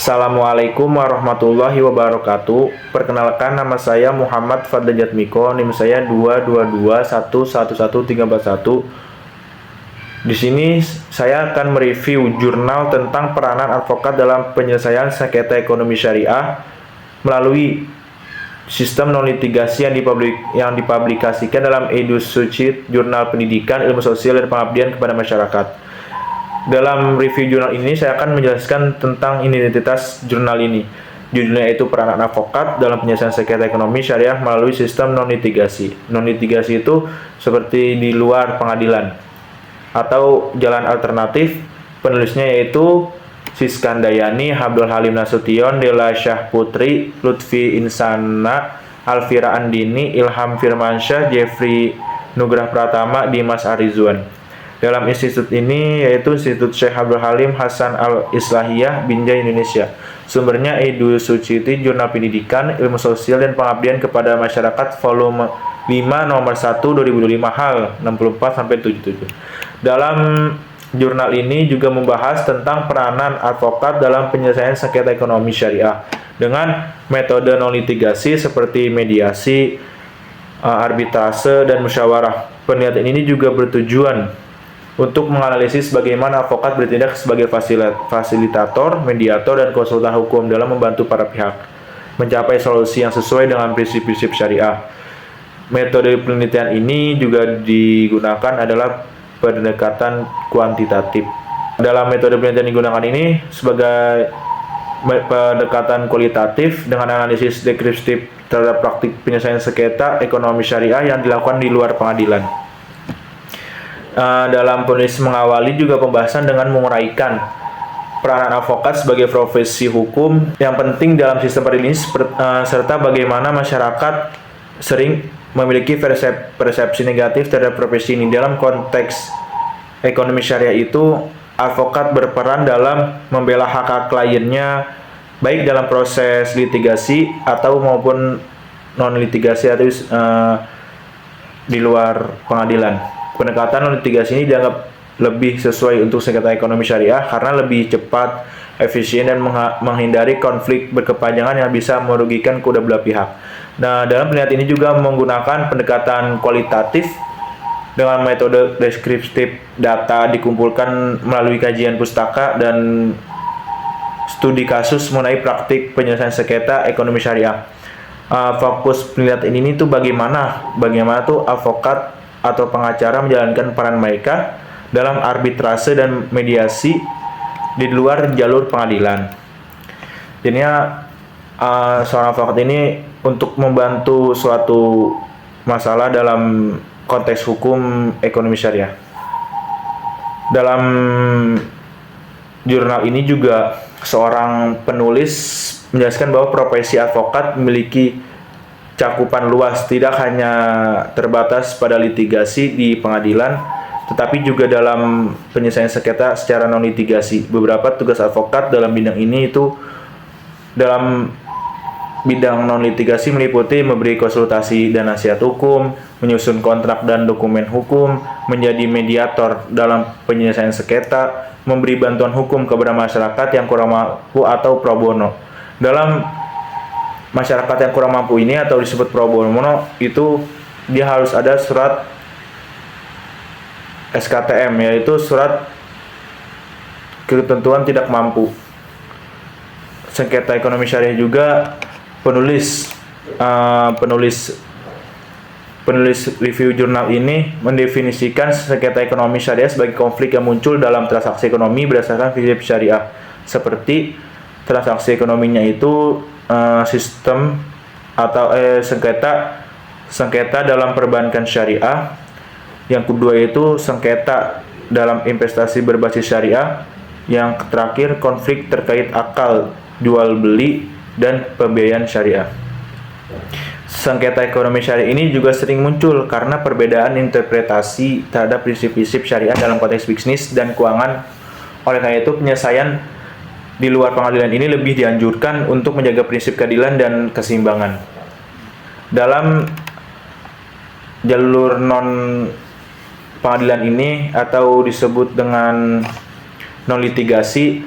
Assalamualaikum warahmatullahi wabarakatuh. Perkenalkan, nama saya Muhammad Fadli Jatmiko, NIM saya 222111341. Di sini saya akan mereview jurnal tentang peranan advokat dalam penyelesaian sengketa ekonomi syariah melalui sistem non-litigasi yang dipublikasikan dalam EduSucit, Jurnal Pendidikan, Ilmu Sosial, dan Pengabdian kepada Masyarakat. Dalam review jurnal ini, saya akan menjelaskan tentang identitas jurnal ini. Judulnya itu Peranan Advokat dalam Penyelesaian Sengketa Ekonomi Syariah melalui Sistem Non-Litigasi. Non-litigasi itu seperti di luar pengadilan atau jalan alternatif. Penulisnya yaitu Siskandayani, Abdul Halim Nasution, Dela Syah Putri, Lutfi Insana, Alfira Andini, Ilham Firmansyah, Jeffrey Nugrah Pratama, Dimas Arizwan. Dalam institut ini yaitu Institut Syekh Abdul Halim Hasan Al-Islahiyah, Binjai, Indonesia. Sumbernya EduSuciti, Jurnal Pendidikan, Ilmu Sosial, dan Pengabdian kepada Masyarakat, volume 5, nomor 1, 2025, hal 64-77. Dalam jurnal ini juga membahas tentang peranan advokat dalam penyelesaian sengketa ekonomi syariah dengan metode non-litigasi seperti mediasi, arbitrase, dan musyawarah. Penelitian ini juga bertujuan untuk menganalisis bagaimana advokat bertindak sebagai fasilitator, mediator, dan konsultan hukum dalam membantu para pihak mencapai solusi yang sesuai dengan prinsip-prinsip syariah. Metode penelitian ini juga digunakan adalah pendekatan kuantitatif. Dalam metode penelitian digunakan ini sebagai pendekatan kualitatif dengan analisis deskriptif terhadap praktik penyelesaian sengketa ekonomi syariah yang dilakukan di luar pengadilan. Dalam penulis mengawali juga pembahasan dengan menguraikan peranan advokat sebagai profesi hukum yang penting dalam sistem ini serta bagaimana masyarakat sering memiliki persepsi negatif terhadap profesi ini. Dalam konteks ekonomi syariah itu, advokat berperan dalam membela hak-hak kliennya baik dalam proses litigasi atau maupun non-litigasi atau di luar pengadilan. Pendekatan non-litigasi ini dianggap lebih sesuai untuk sengketa ekonomi syariah karena lebih cepat, efisien, dan menghindari konflik berkepanjangan yang bisa merugikan kedua belah pihak. Nah, dalam penelitian ini juga menggunakan pendekatan kualitatif dengan metode deskriptif. Data dikumpulkan melalui kajian pustaka dan studi kasus mengenai praktik penyelesaian sengketa ekonomi syariah. Fokus penelitian ini tuh bagaimana tuh advokat atau pengacara menjalankan peran mereka dalam arbitrase dan mediasi di luar jalur pengadilan. Jadinya seorang advokat ini untuk membantu suatu masalah dalam konteks hukum ekonomi syariah. Dalam jurnal ini juga seorang penulis menjelaskan bahwa profesi advokat memiliki cakupan luas, tidak hanya terbatas pada litigasi di pengadilan, tetapi juga dalam penyelesaian sengketa secara non-litigasi. Beberapa tugas advokat dalam bidang ini itu dalam bidang non-litigasi meliputi memberi konsultasi dan nasihat hukum, menyusun kontrak dan dokumen hukum, menjadi mediator dalam penyelesaian sengketa, memberi bantuan hukum kepada masyarakat yang kurang mampu atau pro bono. Dalam masyarakat yang kurang mampu ini atau disebut pro bono itu dia harus ada surat SKTM, yaitu surat ketentuan tidak mampu. Sengketa ekonomi syariah juga penulis review jurnal ini mendefinisikan sengketa ekonomi syariah sebagai konflik yang muncul dalam transaksi ekonomi berdasarkan prinsip syariah, seperti transaksi ekonominya itu sistem atau sengketa dalam perbankan syariah. Yang kedua itu sengketa dalam investasi berbasis syariah. Yang terakhir konflik terkait akal jual beli dan pembiayaan syariah. Sengketa ekonomi syariah ini juga sering muncul karena perbedaan interpretasi terhadap prinsip-prinsip syariah dalam konteks bisnis dan keuangan. Oleh karena itu, penyelesaian di luar pengadilan ini lebih dianjurkan untuk menjaga prinsip keadilan dan keseimbangan. Dalam jalur non pengadilan ini atau disebut dengan non litigasi,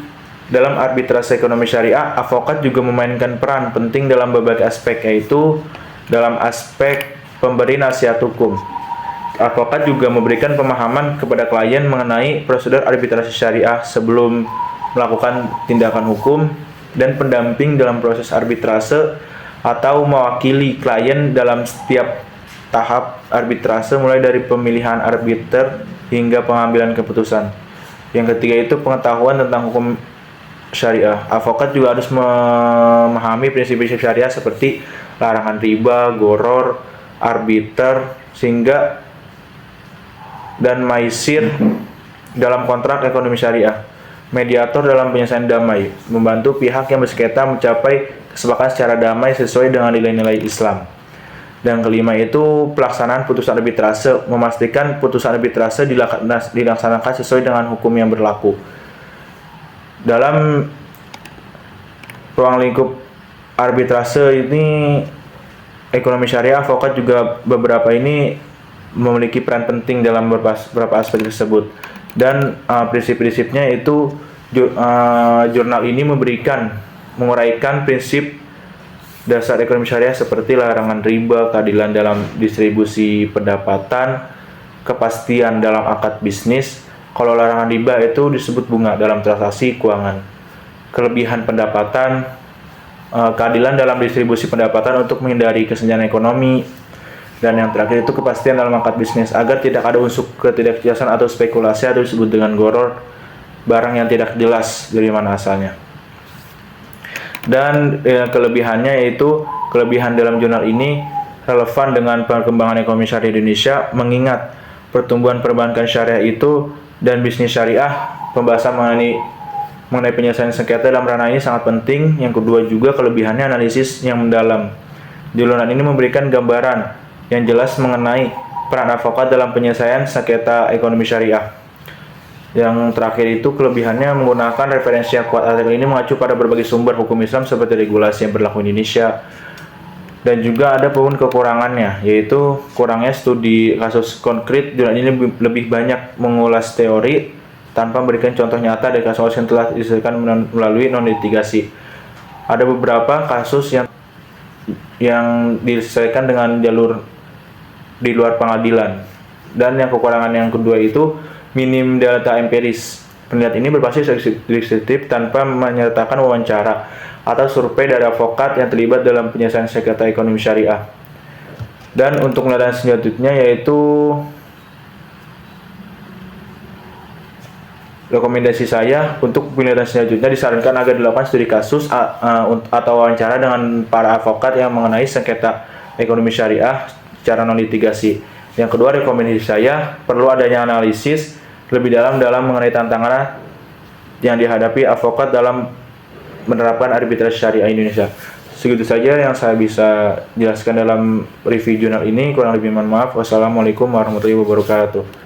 Dalam arbitrase ekonomi syariah, advokat juga memainkan peran penting dalam berbagai aspek, yaitu dalam aspek pemberi nasihat hukum. Advokat juga memberikan pemahaman kepada klien mengenai prosedur arbitrase syariah sebelum melakukan tindakan hukum, dan pendamping dalam proses arbitrase atau mewakili klien dalam setiap tahap arbitrase mulai dari pemilihan arbiter hingga pengambilan keputusan. Yang ketiga itu pengetahuan tentang hukum syariah. Advokat juga harus memahami prinsip-prinsip syariah seperti larangan riba, goror, arbiter, sehingga dan maisir dalam kontrak ekonomi syariah. Mediator dalam penyelesaian damai, membantu pihak yang bersengketa mencapai kesepakatan secara damai sesuai dengan nilai-nilai Islam. Dan kelima itu pelaksanaan putusan arbitrase, memastikan putusan arbitrase dilaksanakan sesuai dengan hukum yang berlaku. Dalam ruang lingkup arbitrase ini ekonomi syariah, advokat juga beberapa ini memiliki peran penting dalam beberapa aspek tersebut. Dan prinsip-prinsipnya itu jurnal ini menguraikan prinsip dasar ekonomi syariah seperti larangan riba, keadilan dalam distribusi pendapatan, kepastian dalam akad bisnis. Kalau larangan riba itu disebut bunga dalam transaksi keuangan. Kelebihan pendapatan, keadilan dalam distribusi pendapatan untuk menghindari kesenjangan ekonomi. Dan yang terakhir itu kepastian dalam akad bisnis agar tidak ada unsur ketidakjelasan atau spekulasi atau disebut dengan goror, barang yang tidak jelas dari mana asalnya. Dan kelebihannya yaitu kelebihan dalam jurnal ini relevan dengan perkembangan ekonomi syariah Indonesia, mengingat pertumbuhan perbankan syariah itu dan bisnis syariah. Pembahasan mengenai penyelesaian sengketa dalam ranah ini sangat penting. Yang kedua juga kelebihannya analisis yang mendalam. Jurnal ini memberikan gambaran yang jelas mengenai peran advokat dalam penyelesaian sengketa ekonomi syariah. Yang terakhir itu kelebihannya menggunakan referensi yang kuat. Artikel ini mengacu pada berbagai sumber hukum Islam seperti regulasi yang berlaku di Indonesia. Dan juga ada pun kekurangannya, yaitu kurangnya studi kasus konkret. Jurnal ini lebih banyak mengulas teori tanpa memberikan contoh nyata dari kasus yang telah diselesaikan melalui non-litigasi. Ada beberapa kasus yang diselesaikan dengan jalur di luar pengadilan. Dan yang kekurangan yang kedua itu minim data empiris. Penelitian ini berbasis deskriptif tanpa menyertakan wawancara atau survei dari advokat yang terlibat dalam penyelesaian sengketa ekonomi syariah. Dan untuk penelitian selanjutnya yaitu rekomendasi saya untuk penelitian selanjutnya disarankan agar dilakukan studi kasus atau wawancara dengan para advokat yang mengenai sengketa ekonomi syariah secara non-litigasi. Yang kedua, rekomendasi saya perlu adanya analisis lebih dalam mengenai tantangan yang dihadapi advokat dalam menerapkan arbitrase syariah Indonesia. Segitu saja yang saya bisa jelaskan dalam review jurnal ini. Kurang lebih mohon maaf. Wassalamualaikum warahmatullahi wabarakatuh.